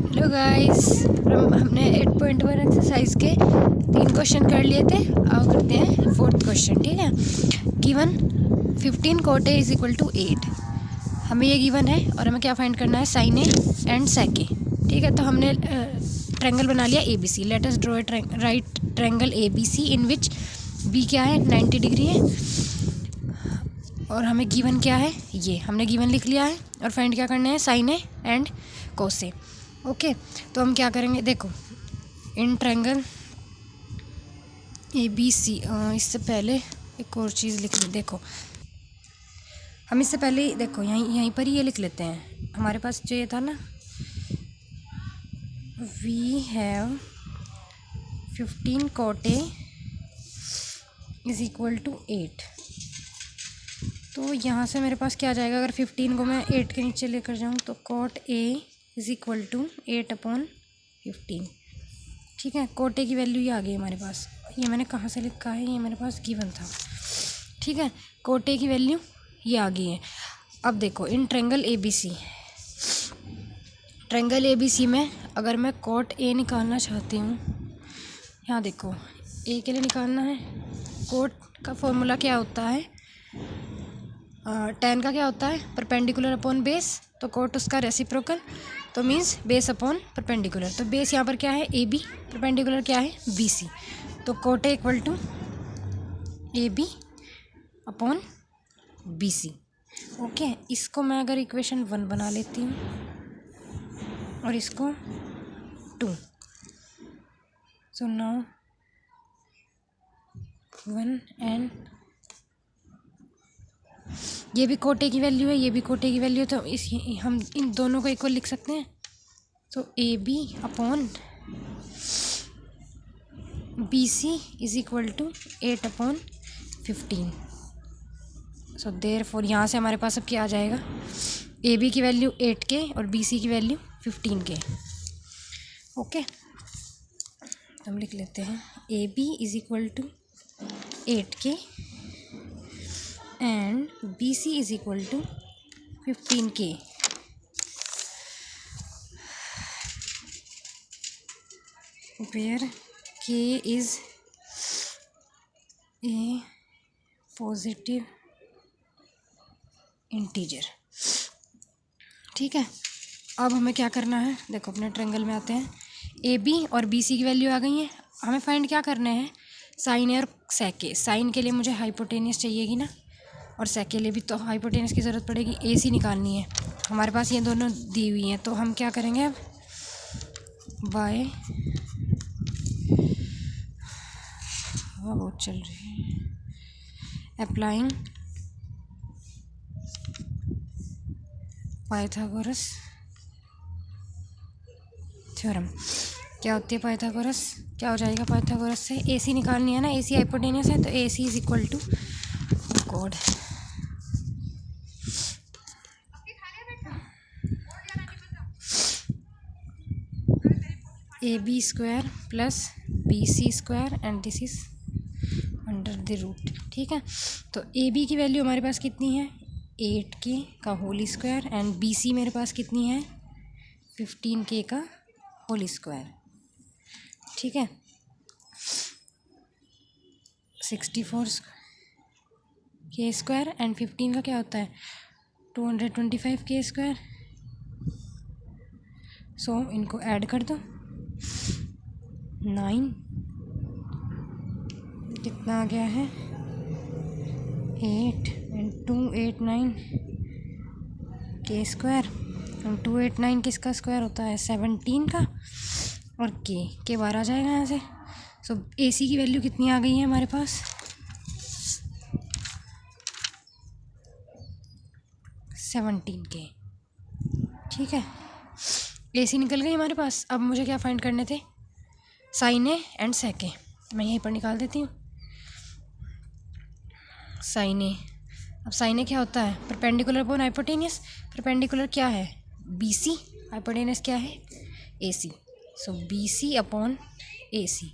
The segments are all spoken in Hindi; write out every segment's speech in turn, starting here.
हेलो गाइस, हमने 8.1 एक्सरसाइज के 3 क्वेश्चन कर लिए थे। अब करते हैं 4th क्वेश्चन। ठीक है, given 15 cot A is equal to 8। हमें ये गिवन है और हमें क्या फाइंड करना है, साइन ए एंड सेक ए। ठीक है, तो हमने ट्रायंगल बना लिया A B C. Let us draw a right triangle A B C in which B क्या है, 90 डिग्री है और हमें गिवन क्या है, ये हमने गिवन लिख लिया है। और फाइंड क्या करना है, sine A and cos A. Okay, तो हम क्या करेंगे, देखो इन ट्रायंगल ए बी सी, इससे पहले एक और चीज़ लिख ली। देखो हम इससे पहले देखो यहीं पर ही ये लिख लेते हैं। हमारे पास जो ये था ना, we have 15 cot A is equal to 8। तो यहाँ से मेरे पास क्या आ जाएगा, अगर 15 को मैं 8 के नीचे लेकर जाऊँ तो cot A is equal to 8/15। ठीक है, cot A की वैल्यू ये आ गई हमारे पास। ये मैंने कहाँ से लिखा है, ये मेरे पास गिवन था। ठीक है, cot A की वैल्यू ये आ गई है। अब देखो in triangle A B C, triangle A B C में अगर मैं cot A निकालना चाहती हूँ, यहाँ देखो A के लिए निकालना है। cot का फॉर्मूला क्या होता है, tan का क्या होता है, परपेंडिकुलर अपॉन बेस। तो cot उसका रेसिप्रोकल, तो मीन्स बेस अपॉन परपेंडिकुलर। तो बेस यहाँ पर क्या है, ए बी, परपेंडिकुलर क्या है, बी सी। तो cot A equal to A B upon B C. Okay, इसको मैं अगर इक्वेशन 1 बना लेती हूँ और इसको 2, सो नाउ 1 एंड ये भी cot A की वैल्यू है, ये भी cot A की वैल्यू है। तो हम इन दोनों को इक्वल लिख सकते हैं। तो A B upon B C is equal to 8/15। So therefore यहाँ से हमारे पास अब क्या आ जाएगा, ए बी की वैल्यू 8 के और बी सी की वैल्यू 15 के। ओके, हम लिख लेते हैं A B is equal to 8 K and B C is equal to 15 K. where k is a positive integer। ठीक है, अब हमें क्या करना है, देखो अपने ट्रायंगल में आते हैं। ए बी और बी सी की वैल्यू आ गई है। हमें फाइंड क्या करना है, साइन ए और सेक ए। साइन के लिए मुझे हाइपोटेनियस चाहिएगी ना, और सेक के लिए भी तो हाइपोटेनियस की ज़रूरत पड़ेगी। ए सी निकालनी है, हमारे पास ये दोनों दी हुई हैं। तो हम क्या करेंगे, अब बाय वो चल रही है, अप्लाइंग पाइथागोरस थ्योरम। क्या होती है पाइथागोरस, क्या हो जाएगा पाइथागोरस से, ए सी निकालनी है ना, ए सी हाइपोटेनियस है। तो A C is equal to code A B square plus B C square and this is under the root. ठीक है, तो ए बी की वैल्यू हमारे पास कितनी है, 8 के का whole square and B C मेरे पास कितनी है, 15 के का होल स्क्वायर। ठीक है, 64 के स्क्वायर एंड 15 का क्या होता है, 225 के स्क्वायर। सो इनको ऐड कर दो, 9 कितना आ गया है, 8 एंड 2 8 9 के स्क्वायर। 289 किसका स्क्वायर होता है, 17 का, और के बाहर आ जाएगा यहाँ से। सो ए सी की वैल्यू कितनी आ गई है हमारे पास, 17 के। ठीक है, ए सी निकल गई हमारे पास। अब मुझे क्या फाइंड करने थे, साइन ए एंड सेक ए। मैं यहीं पर निकाल देती हूँ साइन ए। अब साइन ए क्या होता है, परपेंडिकुलर अपॉन हाइपोटेनियस। परपेंडिकुलर क्या है, बी सी, हाइपोटेनियस क्या है, ए सी। सो बी सी अपॉन ए सी।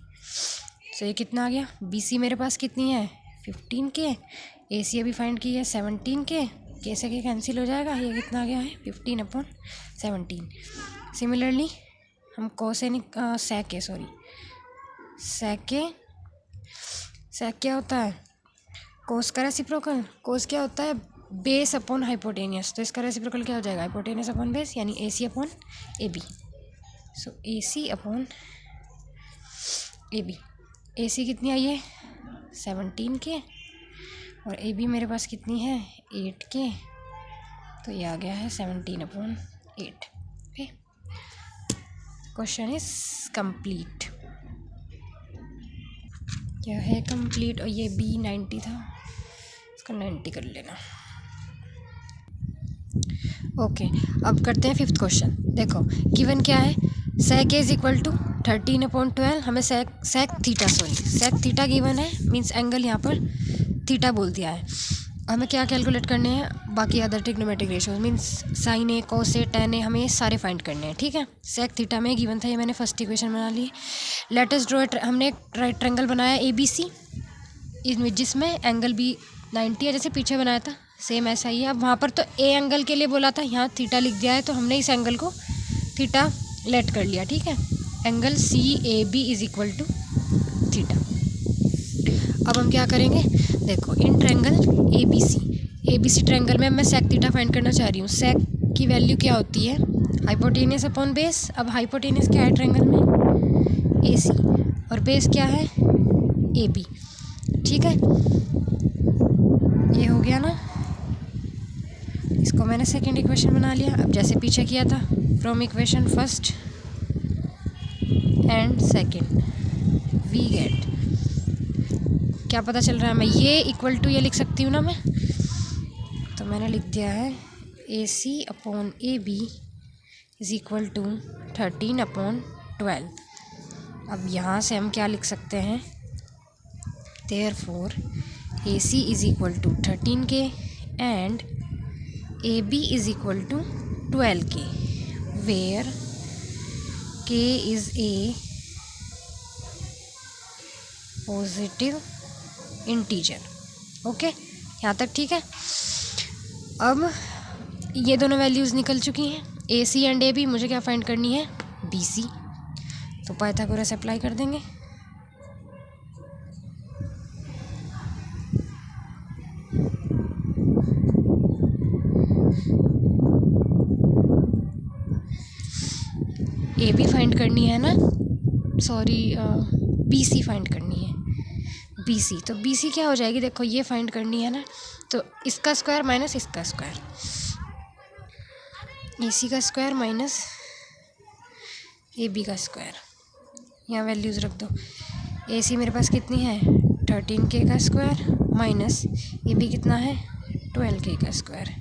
सो ये कितना आ गया, बी सी मेरे पास कितनी है, 15 के, ए सी अभी फाइंड की है 17 के से के कैंसिल हो जाएगा। ये कितना आ गया है, 15/17। सिमिलरली हम सेक क्या होता है, कोस का रेसिप्रोकल। कोस क्या होता है, बेस अपॉन हाइपोटेनियस, तो इसका रेसिप्रोकल क्या हो जाएगा, हाइपोटेनियस अपॉन बेस, यानी AC अपॉन AB। सो AC अपॉन AB, AC कितनी आई है 17 के, और AB मेरे पास कितनी है 8 के, तो ये आ गया है 17/8। Okay, question is complete. क्या है कंप्लीट, और ये B 90 था, इसका 90 कर लेना। ओके, अब करते हैं 5th क्वेश्चन। देखो गिवन क्या है, sec A is equal to 13/12, हमें sec थीटा गिवन है, मीन्स एंगल यहाँ पर थीटा बोल दिया है। हमें क्या कैलकुलेट करने हैं, बाकी other trigonometric ratios, means sine A, cos A, tan A, हमें ये सारे फाइंड करने हैं। ठीक है, sec थीटा में गिवन था, ये मैंने फर्स्ट इक्वेशन बना ली। लेट अस ड्रॉ, हमने एक राइट ट्रायंगल बनाया ABC, जिसमें एंगल भी 90 है, जैसे पीछे बनाया था सेम ऐसा ही है। अब वहाँ पर तो ए एंगल के लिए बोला था, यहाँ थीटा लिख दिया है, तो हमने इस एंगल को थीटा लेट कर लिया। ठीक है, angle CAB is equal to theta. अब हम क्या करेंगे, देखो इन ट्रायंगल ABC ट्रायंगल में मैं सेक थीटा फाइंड करना चाह रही हूँ। सेक की वैल्यू क्या होती है, हाइपोटेनियस अपॉन बेस। अब हाइपोटेनियस क्या है ट्रायंगल में, AC, और बेस क्या है AB। ठीक है, ये हो गया ना, इसको मैंने सेकंड इक्वेशन बना लिया। अब जैसे पीछे किया था, from equation first and second we get, क्या पता चल रहा है, मैं ये इक्वल टू ये लिख सकती हूँ ना मैं, तो मैंने लिख दिया है AC upon AB is equal to 13/12। अब यहाँ से हम क्या लिख सकते हैं, therefore AC is equal to 13K and AB is equal to 12K, where K is a positive integer. Okay, यहाँ तक ठीक है। अब ये दोनों वैल्यूज़ निकल चुकी हैं, AC एंड AB। मुझे क्या फाइंड करनी है, BC, तो पाइथागोरस अप्लाई कर देंगे। AB फाइंड करनी है ना, सॉरी BC फाइंड करनी है, BC। तो BC क्या हो जाएगी, देखो ये फाइंड करनी है ना, तो इसका स्क्वायर माइनस इसका स्क्वायर, AC का स्क्वायर माइनस AB का स्क्वायर, यहाँ वैल्यूज़ रख दो। AC मेरे पास कितनी है 13K का स्क्वायर, माइनस AB कितना है 12K का स्क्वायर,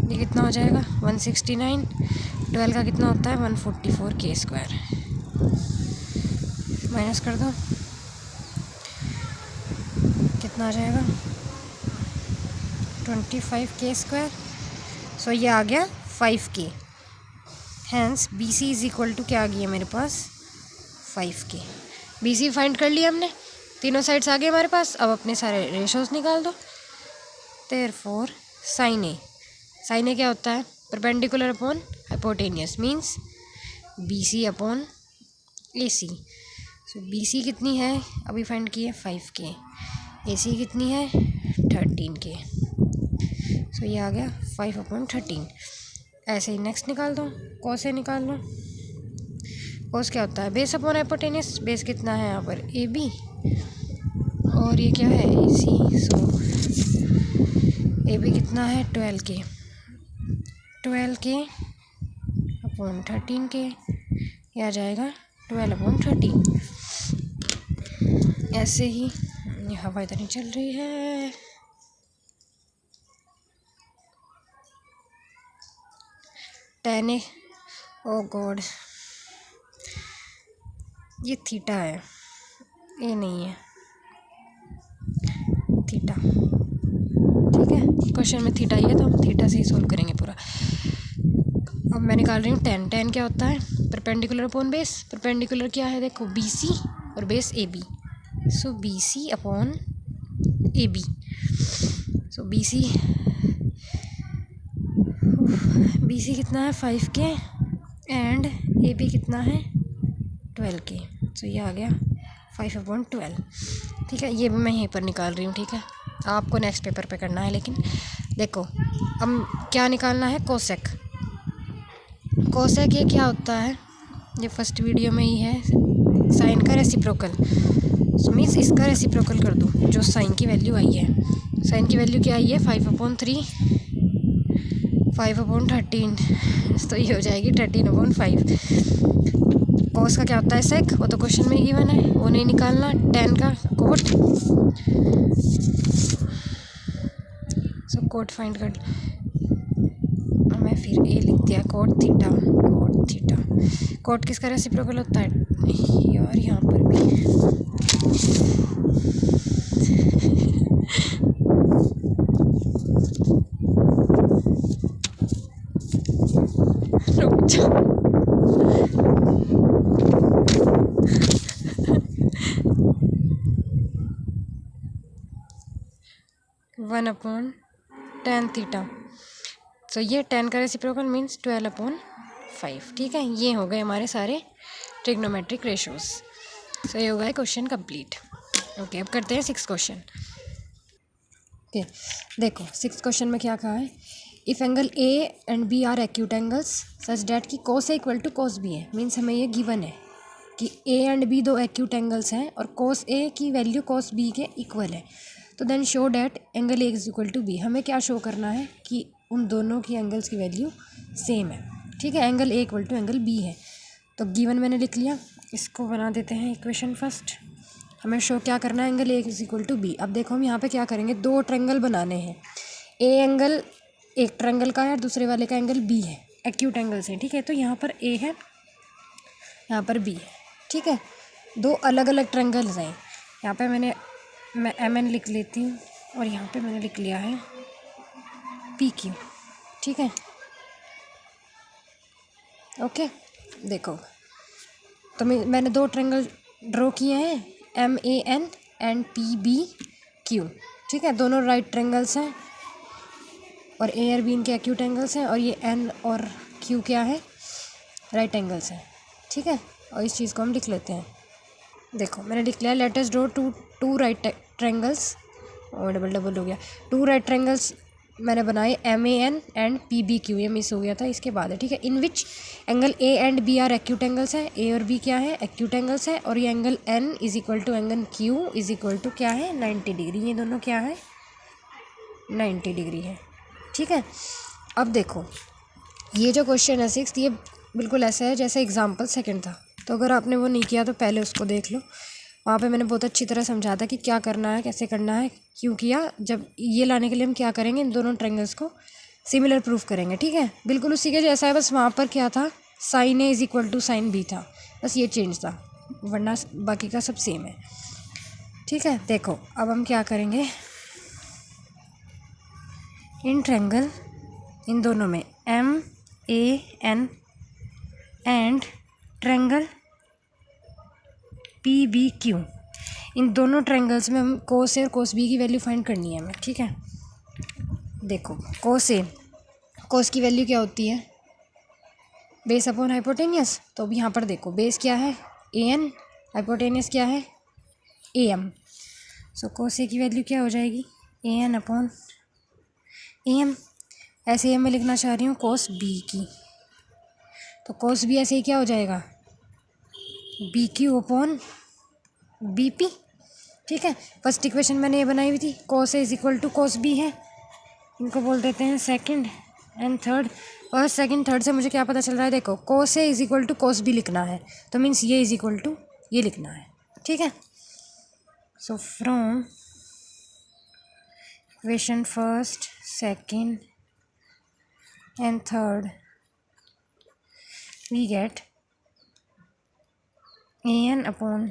ये कितना हो जाएगा 169, 12 का कितना होता है 144K स्क्वायर, माइनस कर दो, कितना आ जाएगा 25K स्क्वायर। सो ये आ गया 5K, hence BC is equal to क्या आ गया मेरे पास 5K। BC फाइंड कर लिया हमने, तीनों साइड्स आ गए हमारे पास। अब अपने सारे रेशोज़ निकाल दो। देयरफॉर साइन ए क्या होता है, perpendicular upon hypotenuse, means BC upon AC। सो BC कितनी है, अभी फाइंड की है 5K, AC कितनी है 13K। सो ये आ गया 5/13। ऐसे ही नेक्स्ट निकाल दो, कॉस ए निकाल लो। कॉस क्या होता है, बेस अपॉन हाइपोटेनियस, बेस कितना है यहाँ पर AB, और ये क्या है AC। सो AB कितना है 12K अपॉन 13K, ये आ जाएगा 12/13। ऐसे ही ये हवा इधर नहीं चल रही है, टेन ए, ओ गॉड, ये थीटा है, ये नहीं है थीटा। ठीक है, क्वेश्चन में थीटा ही है, तो हम थीटा से ही सोल्व करेंगे पूरा। अब मैं निकाल रही हूँ टेन क्या होता है, परपेंडिकुलर अपॉन बेस। परपेंडिकुलर क्या है, देखो BC और बेस AB, सो BC अपॉन AB। सो BC बी सी कितना है 5 के एंड ए बी कितना है 12 के। तो ये आ गया 5/12। ठीक है, ये भी मैं यहीं पर निकाल रही हूँ। ठीक है, आपको नेक्स्ट पेपर पे करना है। लेकिन देखो अब क्या निकालना है, कोसेक। कोसेक ये क्या होता है, ये फर्स्ट वीडियो में ही है, साइन का रेसिप्रोकल। सो मीन्स इसका रेसिप्रोकल कर दूँ जो साइन की वैल्यू आई है। साइन की वैल्यू क्या आई है 5/3, 5/13, तो ये हो जाएगी 13/5। कोस का क्या होता है सेक, वो तो क्वेश्चन में गिवन है, वो नहीं निकालना। टेन का कोट, सो कोट फाइंड कर, मैं फिर ए लिख दिया, cot theta. Cot theta, cot किसका रेसिप्रोकल होता है यार, यहाँ पर भी रुक जा। One upon tan theta. तो ये 10 का रेसिप्रोकल मीन्स 12/5। ठीक है, ये हो गए हमारे सारे ट्रिग्नोमेट्रिक रेशोज। सो ये हो गया क्वेश्चन कंप्लीट। ओके, अब करते हैं 6 क्वेश्चन। ओके, देखो 6 क्वेश्चन में क्या कहा है, if angle A and B are acute angles such that कि cos A equal to cos B है। मीन्स हमें ये गिवन है कि ए एंड बी दो एक्यूट एंगल्स हैं और कोस ए की वैल्यू कोस बी के इक्वल है। तो then show that angle A is equal to B. हमें क्या शो करना है कि उन दोनों की एंगल्स की वैल्यू सेम है। ठीक है, angle A equal to angle B है। तो गिवन मैंने लिख लिया, इसको बना देते हैं इक्वेशन फर्स्ट। हमें शो क्या करना है, angle A is equal to B. अब देखो हम यहाँ पे क्या करेंगे, दो ट्रायंगल बनाने हैं। ए एंगल एक ट्रायंगल का है और दूसरे वाले का एंगल बी है, एक्यूट एंगल्स हैं। ठीक है, तो यहाँ पर ए है, यहाँ पर बी है। ठीक है, दो अलग अलग ट्रायंगल्स हैं। यहाँ पे मैं एम एन लिख लेती हूँ और यहाँ पे मैंने लिख लिया है पी क्यू। ठीक है, ओके। देखो तो मैंने दो ट्रायंगल ड्रॉ किए हैं, M A N and P B Q. ठीक है, दोनों राइट ट्रायंगल्स हैं और ए और बी इनके एक्यूट एंगल्स हैं, और ये एन और क्यू क्या है, राइट एंगल्स हैं। ठीक है, और इस चीज़ को हम लिख लेते हैं। देखो मैंने लिख लिया, let us draw two right triangles, और डबल हो गया, टू राइट ट्रायंगल्स मैंने बनाए M A N and P B Q. ये मिस हो गया था, इसके बाद है। ठीक है, in which angle A and B are acute angles है। ए और बी क्या है, एक्यूट एंगल्स है, और ये angle N is equal to angle Q is equal to क्या है 90 डिग्री। ये दोनों क्या है 90 डिग्री है। ठीक है, अब देखो ये जो क्वेश्चन है 6, ये बिल्कुल ऐसा है जैसे एग्जाम्पल सेकंड था। तो अगर आपने वो नहीं किया तो पहले उसको देख लो, वहाँ पे मैंने बहुत अच्छी तरह समझा था कि क्या करना है, कैसे करना है, क्यों किया। जब ये लाने के लिए हम क्या करेंगे, इन दोनों ट्रायंगल्स को सिमिलर प्रूफ करेंगे। ठीक है, बिल्कुल उसी के जैसा है, बस वहाँ पर क्या था, sine A is equal to sine B था, बस ये चेंज था, वरना बाकी का सब सेम है। ठीक है, देखो अब हम क्या करेंगे, इन ट्रायंगल, इन दोनों में M A N and triangle P B Q, इन दोनों ट्रायंगल्स में हम कोस ए और कोस बी की वैल्यू फाइंड करनी है हमें। ठीक है, देखो कोस ए, कोस की वैल्यू क्या होती है, बेस अपॉन हाइपोटेनियस। तो अब यहाँ पर देखो बेस क्या है ए एन, हाइपोटेनियस क्या है A M. So cos A की वैल्यू क्या हो जाएगी ए एन अपॉन ए एम। ऐसे ही मैं लिखना चाह रही हूँ कोस बी की, तो कोस बी ऐसे ही क्या हो जाएगा B Q upon B P. ठीक है, फर्स्ट इक्वेशन मैंने ये बनाई हुई थी, cos A is equal to cos B है, इनको बोल देते हैं second and third. First second third से मुझे क्या पता चल रहा है, देखो cos A is equal to cos B लिखना है, तो मीन्स ये इज इक्वल टू ये लिखना है। ठीक है, so from equation first second and third we get A N upon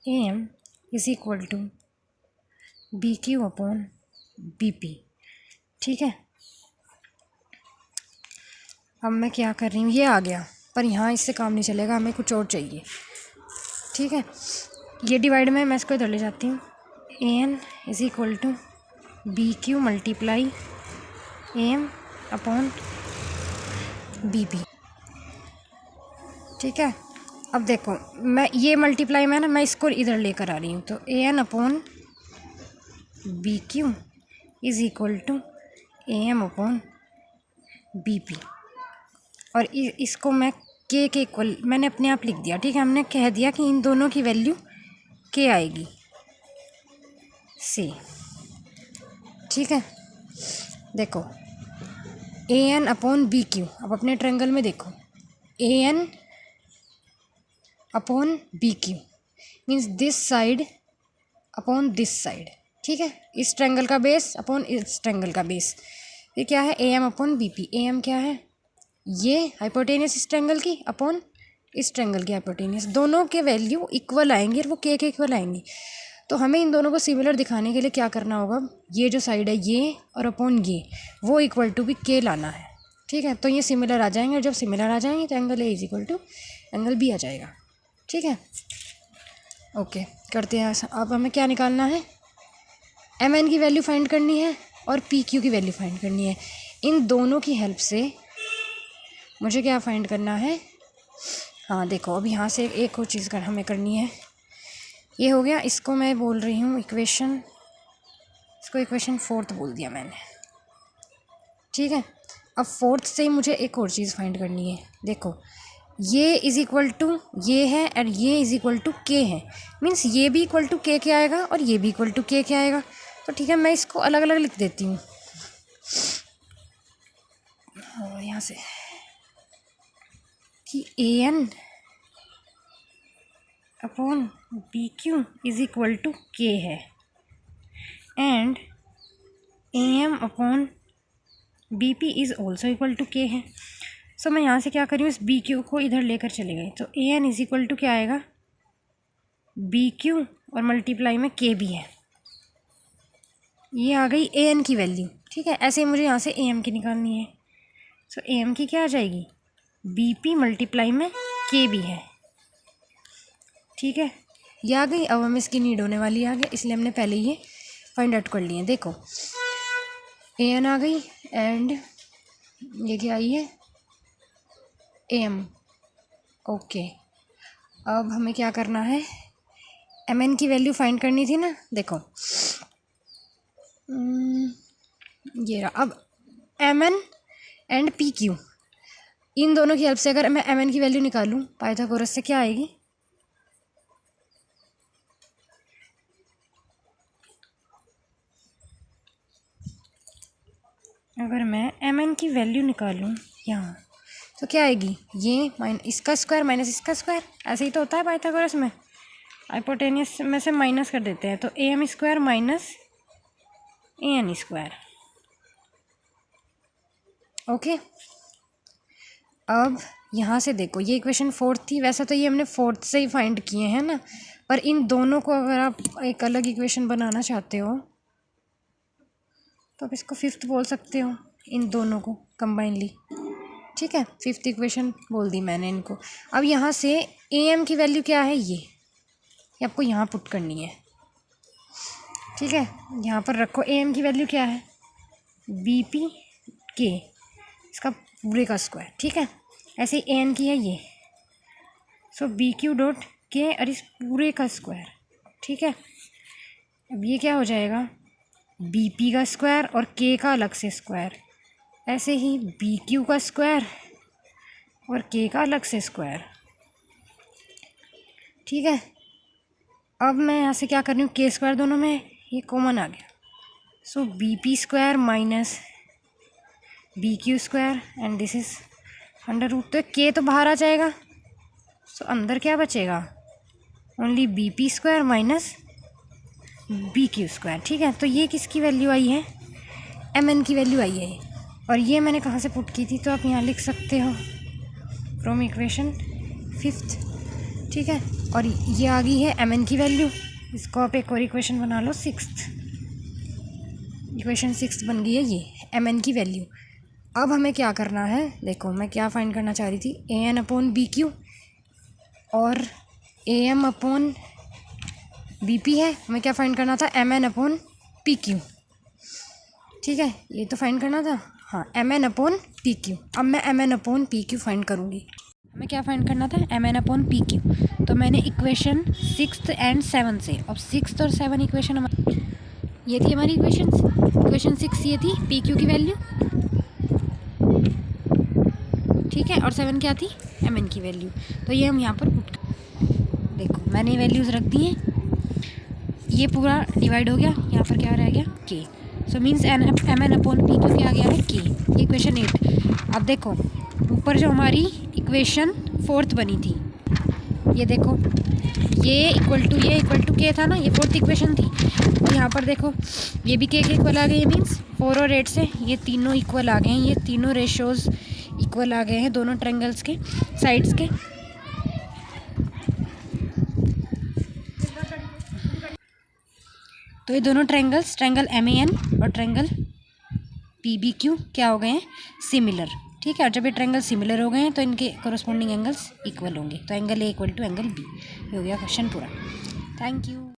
A M is equal to B Q upon B P. ठीक है, अब मैं क्या कर रही हूँ, ये आ गया, पर यहाँ इससे काम नहीं चलेगा, हमें कुछ और चाहिए। ठीक है, ये डिवाइड में मैं इसको इधर ले जाती हूँ, A N is equal to B Q multiply A M upon B P. ठीक है, अब देखो मैं ये मल्टीप्लाई में ना मैं इसको इधर लेकर आ रही हूँ, तो A N upon B Q is equal to A M upon B P, और इसको मैं के इक्वल मैंने अपने आप लिख दिया। ठीक है, हमने कह दिया कि इन दोनों की वैल्यू के आएगी से। ठीक है, देखो A N upon B Q, अब अपने ट्रायंगल में देखो A N upon B Q means this side upon this side. ठीक है, इस ट्रायंगल का बेस अपॉन इस ट्रायंगल का बेस, ये क्या है A M upon B P. A M क्या है, ये हाइपोटेनियस इस ट्रायंगल की अपॉन इस ट्रायंगल की हाइपोटेनियस, दोनों के वैल्यू इक्वल आएंगे और वो के इक्वल आएंगी। तो हमें इन दोनों को सिमिलर दिखाने के लिए क्या करना होगा, ये जो साइड है ये और अपॉन ये वो इक्वल टू भी के लाना है। ठीक है, तो ये सिमिलर आ जाएंगे, और जब सिमिलर आ जाएंगे तो angle A is equal to angle B आ जाएगा। ठीक है, ओके करते हैं। अब हमें क्या निकालना है, एम एन की वैल्यू फाइंड करनी है और पी क्यू की वैल्यू फाइंड करनी है। इन दोनों की हेल्प से मुझे क्या फाइंड करना है, हाँ देखो अब यहाँ से एक और चीज़ हमें करनी है। ये हो गया, इसको मैं बोल रही हूँ इक्वेशन, इसको इक्वेशन 4 बोल दिया मैंने। ठीक है, अब 4 से ही मुझे एक और चीज़ फाइंड करनी है। देखो ये इज़ इक्वल टू ये है और ये इज़ इक्वल टू के है, मीन्स ये भी इक्वल टू के आएगा और ये भी इक्वल टू के आएगा। तो ठीक है, मैं इसको अलग अलग लिख देती हूँ, और यहाँ से कि A N upon B Q is equal to K है and A M upon B P is also equal to K है। सो मैं यहाँ से क्या करी हूँ, इस बी क्यू को इधर लेकर चले गए, तो A N is equal to क्या आएगा, बी क्यू और मल्टीप्लाई में के भी है, ये आ गई ए एन की वैल्यू। ठीक है, ऐसे ही मुझे यहाँ से ए एम की निकालनी है। सो ए एम की क्या आ जाएगी, बी पी मल्टीप्लाई में के भी है। ठीक है, ये आ गई। अब हमें इसकी नीड होने वाली आ गया, इसलिए हमने पहले ये फाइंड आउट कर लिए। देखो ए एन आ गई एंड ये क्या आई है, ए एम। ओके, अब हमें क्या करना है, एम एन की वैल्यू फाइंड करनी थी ना। देखो ये रहा, अब M N and P Q, इन दोनों की हेल्प से अगर मैं एम एन की वैल्यू निकालूं पाइथागोरस से, क्या आएगी, अगर मैं एम एन की वैल्यू निकालूं यहाँ तो क्या आएगी, ये इसका स्क्वायर माइनस इसका स्क्वायर, ऐसे ही तो होता है पाइथागोरस में, हाइपोटेनियस में से माइनस कर देते हैं, तो A M square minus A N square. Okay, अब यहाँ से देखो ये इक्वेशन 4 थी, वैसे तो ये हमने 4 से ही फाइंड किए हैं ना, पर इन दोनों को अगर आप एक अलग इक्वेशन बनाना चाहते हो तो आप इसको 5th बोल सकते हो, इन दोनों को कंबाइनली। ठीक है, 5th इक्वेशन बोल दी मैंने इनको। अब यहाँ से ए एम की वैल्यू क्या है, ये आपको यहाँ पुट करनी है। ठीक है, यहाँ पर रखो ए एम की वैल्यू क्या है, बी पी के, इसका पूरे का स्क्वायर। ठीक है, ऐसे ही ए एन की है ये, सो बी क्यू डॉट के और इस पूरे का स्क्वायर। ठीक है, अब ये क्या हो जाएगा, बी पी का स्क्वायर और के का अलग से स्क्वायर, ऐसे ही बी क्यू का स्क्वायर और के का अलग से स्क्वायर। ठीक है, अब मैं यहाँ से क्या कर रही हूँ, के स्क्वायर दोनों में ये कॉमन आ गया, so B P square minus B Q square and this is under root, तो के तो बाहर आ जाएगा, सो अंदर क्या बचेगा, only B P square minus B Q square. ठीक है, तो ये किसकी वैल्यू आई है, एम एन की वैल्यू आई है, और ये मैंने कहाँ से पुट की थी, तो आप यहाँ लिख सकते हो फ्रॉम इक्वेशन 5th। ठीक है, और ये आ गई है एम एन की वैल्यू, इसको आप एक और इक्वेशन बना लो 6th, इक्वेशन 6th बन गई है ये एम एन की वैल्यू। अब हमें क्या करना है, देखो मैं क्या फाइंड करना चाह रही थी, A N upon B Q और A M upon B P है, हमें क्या फाइंड करना था, M N upon P Q. ठीक है, ये तो फाइंड करना था। हाँ, M N upon P Q. अब मैं M N upon P Q find करूँगी। हमें क्या फाइंड करना था, M N upon P Q. तो मैंने इक्वेशन 6 एंड 7 से, अब 6 और 7 इक्वेशन हमारी, ये थी हमारी इक्वेशन 6 ये थी पी क्यू की वैल्यू, ठीक है, और 7 क्या थी, एम एन की वैल्यू। तो ये हम यहाँ पर पुट, देखो मैंने वैल्यूज़ रख दी हैं, ये पूरा डिवाइड हो गया, यहाँ पर क्या रह गया, K. So means M N upon P Q क्या आ गया है, के। इक्वेशन 8। अब देखो ऊपर जो हमारी इक्वेशन 4th बनी थी, ये देखो, ये इक्वल टू के था ना, ये 4th इक्वेशन थी। और यहाँ पर देखो ये भी के इक्वल आ गई है, मीन्स 4 और 8 से ये तीनों इक्वल आ गए हैं, ये तीनों रेशोज़ इक्वल आ गए हैं दोनों ट्रायंगल्स के साइड्स के। तो ये दोनों ट्रायंगल्स, ट्रायंगल MAN और ट्रायंगल PBQ क्या हो गए हैं, सिमिलर, ठीक है। और जब ये ट्रायंगल सिमिलर हो गए हैं तो इनके कोरस्पॉन्डिंग एंगल्स इक्वल होंगे। तो angle A equal to angle B। ये हो गया क्वेश्चन पूरा। Thank you.